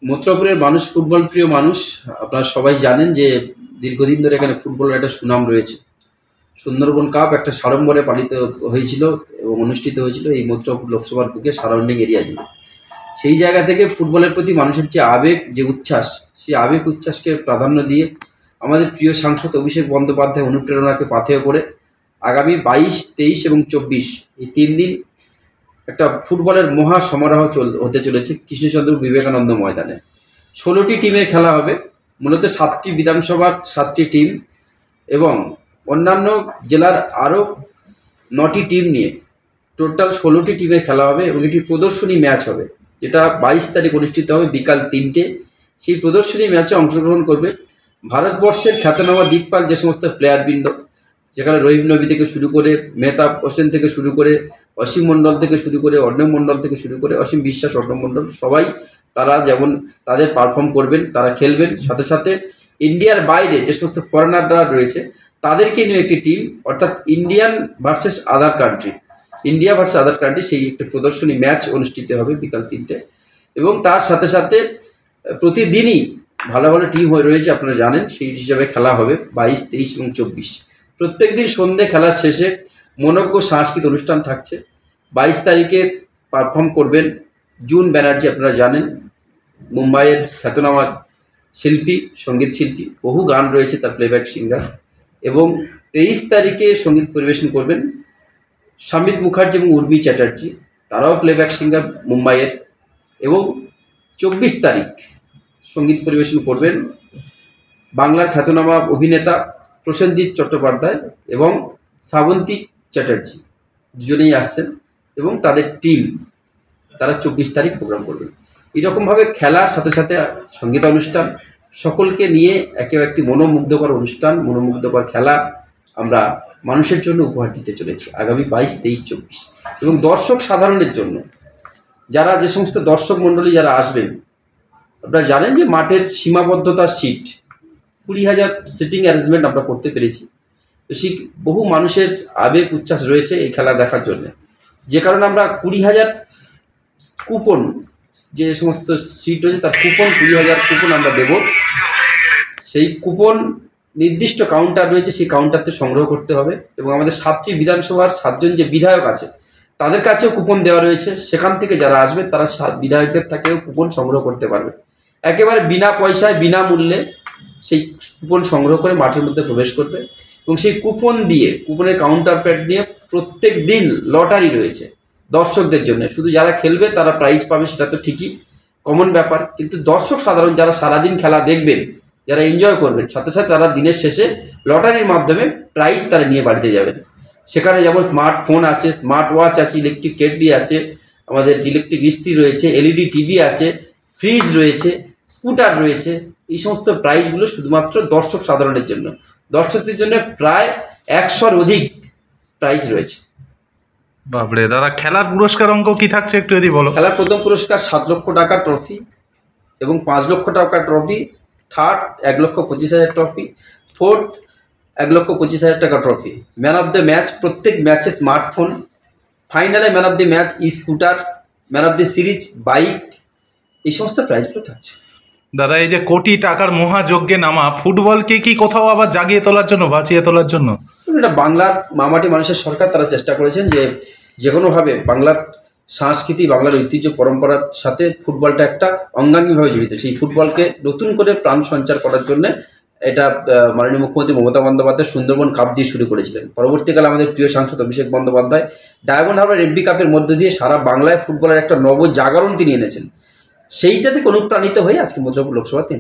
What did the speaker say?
মথুরাপুরের মানুষ ফুটবল প্রিয় মানুষ। আপনারা সবাই জানেন যে দীর্ঘদিন ধরে এখানে ফুটবলের একটা সুনাম রয়েছে। সুন্দরবন কাপ একটা সাড়ম্বরে পালিত হয়েছিল এবং অনুষ্ঠিত হয়েছিল এই মথুরাপুর লোকসভার বুকে সারাউন্ডিং এরিয়া জুড়ে। সেই জায়গা থেকে ফুটবলের প্রতি মানুষের যে আবেগ, যে উচ্ছ্বাস, সেই আবেগ উচ্ছ্বাসকে প্রাধান্য দিয়ে আমাদের প্রিয় সাংসদ অভিষেক বন্দ্যোপাধ্যায় অনুপ্রেরণাকে পাথেয় করে আগামী 22, 23 এবং 24 এই 3 দিন একটা ফুটবলের মহা সমারোহ হতে চলেছে কৃষ্ণচন্দ্র বিবেকানন্দ ময়দানে। 16টি টিমের খেলা হবে, মূলত 7টি বিধানসভার 7টি টিম এবং অন্যান্য জেলার আরও 9টি টিম নিয়ে টোটাল 16টি টিমের খেলা হবে এবং একটি প্রদর্শনী ম্যাচ হবে, যেটা 22 তারিখ অনুষ্ঠিত হবে বিকাল 3টে। সেই প্রদর্শনী ম্যাচে অংশগ্রহণ করবে ভারতবর্ষের খ্যাতনামা দিকপাল যে সমস্ত প্লেয়ারবৃন্দ, যেখানে রহিম নবী থেকে শুরু করে, মেহতাব হোসেন থেকে শুরু করে, অসীম মণ্ডল থেকে শুরু করে, অর্ণব মণ্ডল থেকে শুরু করে, অসীম বিশ্বাস, অর্ণব মণ্ডল, সবাই তারা যেমন তাদের পারফর্ম করবেন, তারা খেলবেন। সাথে সাথে ইন্ডিয়ার বাইরে যে সমস্ত ফরেনাররা রয়েছে তাদেরকে নিয়ে একটি টিম, অর্থাৎ Indian versus other country, India versus other country, সেই একটি প্রদর্শনী ম্যাচ অনুষ্ঠিত হবে বিকাল 3টে। এবং তার সাথে সাথে প্রতিদিনই ভালো ভালো টিম হয়ে রয়েছে, আপনারা জানেন, সেই হিসাবে খেলা হবে 22, 23 এবং 24। প্রত্যেক দিন সন্ধ্যে খেলার শেষে মনোজ্ঞ সাংস্কৃতিক অনুষ্ঠান থাকছে। 22 তারিখে পারফর্ম করবেন জুন ব্যানার্জি, আপনারা জানেন, মুম্বাইয়ের খ্যাতনামা শিল্পী, সঙ্গীত শিল্পী, বহু গান রয়েছে তার, প্লেব্যাক সিঙ্গার। এবং 23 তারিখে সঙ্গীত পরিবেশন করবেন শামিত মুখার্জি এবং উর্মি চ্যাটার্জি, তারাও প্লেব্যাক সিঙ্গার মুম্বাইয়ের। এবং 24 তারিখ সঙ্গীত পরিবেশন করবেন বাংলার খ্যাতনামা অভিনেতা প্রসেনজিৎ চট্টোপাধ্যায় এবং শ্রাবন্তী চ্যাটার্জি, দুজনেই আসছেন এবং তাদের টিম, তারা 24 তারিখ প্রোগ্রাম করবেন। এরকমভাবে খেলার সাথে সাথে সঙ্গীতানুষ্ঠান, সকলকে নিয়ে একটি মনোমুগ্ধকর অনুষ্ঠান, মনোমুগ্ধকর খেলা আমরা মানুষের জন্য উপহার দিতে চলেছি আগামী 22, 23, 24। এবং দর্শক সাধারণের জন্য যারা, যে সমস্ত দর্শক মণ্ডলী যারা আসবেন, আপনারা জানেন যে মাঠের সীমাবদ্ধতার সিট 20,000 সিটিং অ্যারেঞ্জমেন্ট আমরা করতে পেরেছি। তো সেই বহু মানুষের আবেগ উচ্ছ্বাস রয়েছে এই খেলা দেখার জন্য, যে কারণে আমরা 20,000 কুপন, যে সমস্ত সিট রয়েছে তার কুপন, 20,000 কুপন আমরা দেব। সেই কুপন নির্দিষ্ট কাউন্টার রয়েছে, সেই কাউন্টারতে সংগ্রহ করতে হবে। এবং আমাদের 7টি বিধানসভার 7জন যে বিধায়ক আছে তাদের কাছেও কুপন দেওয়া রয়েছে, সেখান থেকে যারা আসবে তারা বিধায়কদের থেকেও কুপন সংগ্রহ করতে পারবে। একেবারে বিনা পয়সায়, বিনামূল্যে সেই কুপন সংগ্রহ করে মাঠের মধ্যে প্রবেশ করবে। এবং সেই কুপন দিয়ে, কুপনের কাউন্টার প্যাড নিয়ে প্রত্যেক দিন লটারি রয়েছে দর্শকদের জন্য। শুধু যারা খেলবে তারা প্রাইজ পাবে, সেটা তো ঠিকই, কমন ব্যাপার, কিন্তু দর্শক সাধারণ যারা সারাদিন খেলা দেখবেন, যারা এনজয় করবেন, সাথে সাথে তারা দিনের শেষে লটারির মাধ্যমে প্রাইজ তারা নিয়ে বাড়িতে যাবেন। সেখানে যেমন স্মার্টফোন আছে, স্মার্ট ওয়াচ আছে, ইলেকট্রিক কেটলি আছে, আমাদের ইলেকট্রিক ইস্ত্রি রয়েছে, এলইডি টিভি আছে, ফ্রিজ রয়েছে, স্কুটার রয়েছে। এই সমস্ত প্রাইজগুলো শুধুমাত্র দর্শক সাধারণের জন্য। দর্শকদের জন্য প্রায় 100-র অধিক প্রাইজ রয়েছে। বাবরে দাদা, খেলার পুরস্কার অঙ্ক কি থাকছে একটু যদি বলো। খেলার প্রথম পুরস্কার 7 লক্ষ টাকা ট্রফি এবং 5 লক্ষ টাকা ট্রফি, থার্ড 1,25,000 ট্রফি, ফোর্থ 1,25,000 টাকা trophy, man of the match, প্রত্যেক ম্যাচে স্মার্টফোন, ফাইনালে man of the match scooter, man of the series bike, এই সমস্ত প্রাইজগুলো থাকছে। দাদা, এই যে কোটি টাকার মহাযজ্ঞে নামা ফুটবলকে কি কোথাও আবার জাগিয়ে তোলার জন্য, বাঁচিয়ে তোলার জন্য? এটা বাংলার মামাটি মানুষের সরকার, তারা চেষ্টা করেছেন যে কোনোভাবে বাংলার সংস্কৃতি, বাংলার ঐতিহ্য পরম্পরার সাথে ফুটবলটা একটা অঙ্গাঙ্গিভাবে জড়িত। সেই ফুটবলকে নতুন করে প্রাণ সঞ্চার করার জন্য এটা মাননীয় মুখ্যমন্ত্রী মমতা বন্দ্যোপাধ্যায় সুন্দরবন কাপ দিয়ে শুরু করেছিলেন। পরবর্তীকালে আমাদের প্রিয় সাংসদ অভিষেক বন্দ্যোপাধ্যায় ডায়মন্ড হারবার এমপি কাপের মধ্যে দিয়ে সারা বাংলায় ফুটবলের একটা নবজাগরণ তিনি এনেছেন। সেইটা থেকে অনুপ্রাণিত হয়ে আজকে মথুরাপুর লোকসভা